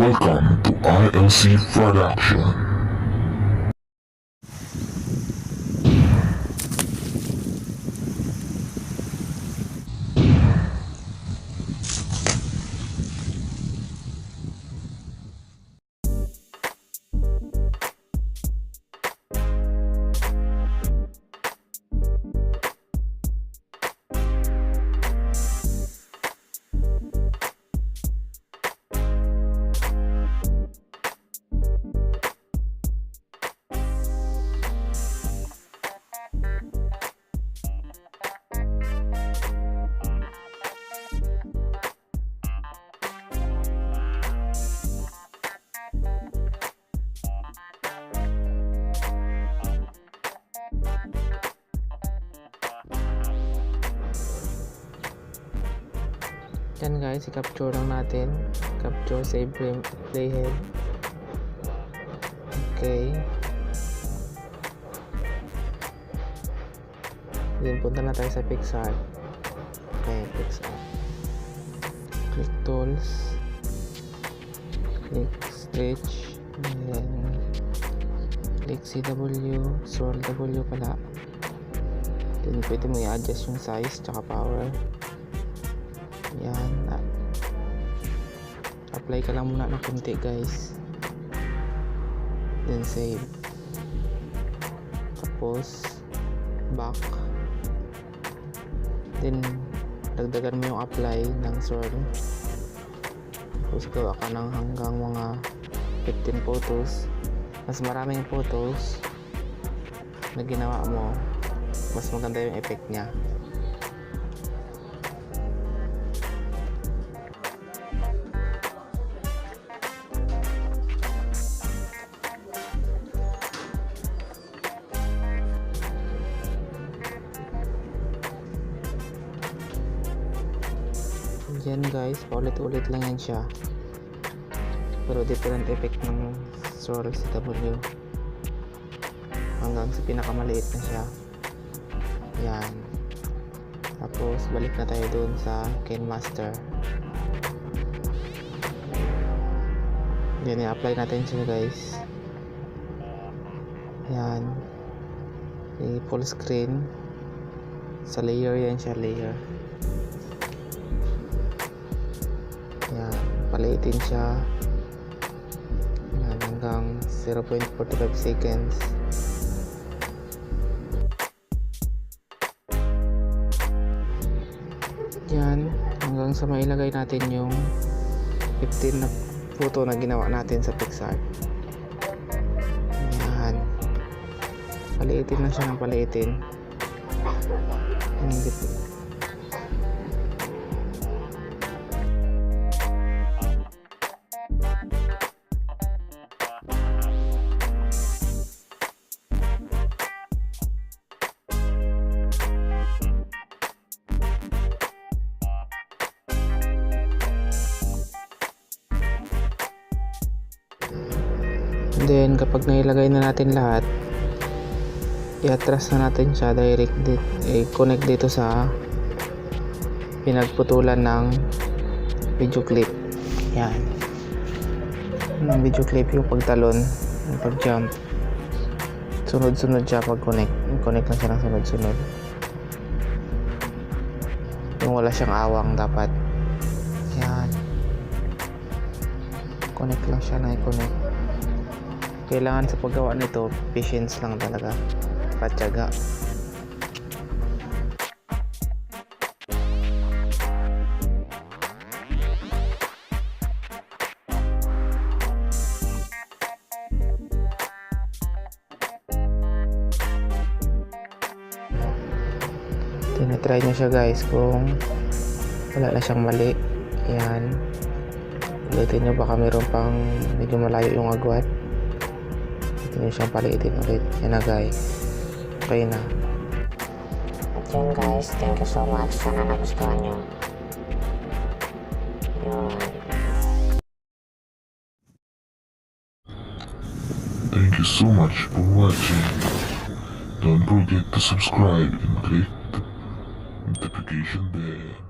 Welcome to ILC Production. Yan guys, i-capture lang natin. Capture, save, playhead. Okay. Then punta na tayo sa PicsArt. Okay, PicsArt. Click tools. Click stretch. And then click CW. Scroll W pala. Then pwede mo i-adjust yung size tsaka power. Yan. Apply ka lang muna ng konti guys. Then save. Tapos back. Then dagdagan mo yung apply ng swirl. Tapos gawa ka ng hanggang mga 15 photos. Mas maraming photos na ginawa mo, mas maganda yung effect niya. Yan guys, paulit-ulit lang yan siya, pero different effect ng swirl CW hanggang sa pinakamaliit na siya. Yan. Tapos balik na tayo dun sa Kinemaster. Yan, i-apply natin siya guys. Yan, i-full screen sa layer. Yan siya, layer. Yan, paliitin siya. Yan, hanggang 0.45 seconds. Yan, hanggang sa mailagay natin yung 15 na photo na ginawa natin sa PicsArt. Yan, paliitin na siya ng paliitin. Then kapag nailagay na natin lahat, i-atras na natin siya direct i-connect dito sa pinagputulan ng video clip. Yan, ng video clip yung pagtalon, yung pag jump, sunod-sunod siya pag connect lang siya ng sunod-sunod, yung wala siyang awang dapat. Yan, connect lang siya na i-connect. Kailangan sa paggawa nito, patience lang talaga, patyaga. Tinatry nyo siya guys kung wala na siyang mali. Yan, ulitin nyo, baka mayroon pang medyo malayo yung agwat. Ito nyo siyang paliitin ulit. Yan na guys, okay na. At yun guys, thank you so much. Sana nagustuhan nyo. Yun. Thank you so much for watching. Don't forget to subscribe and click the notification bell.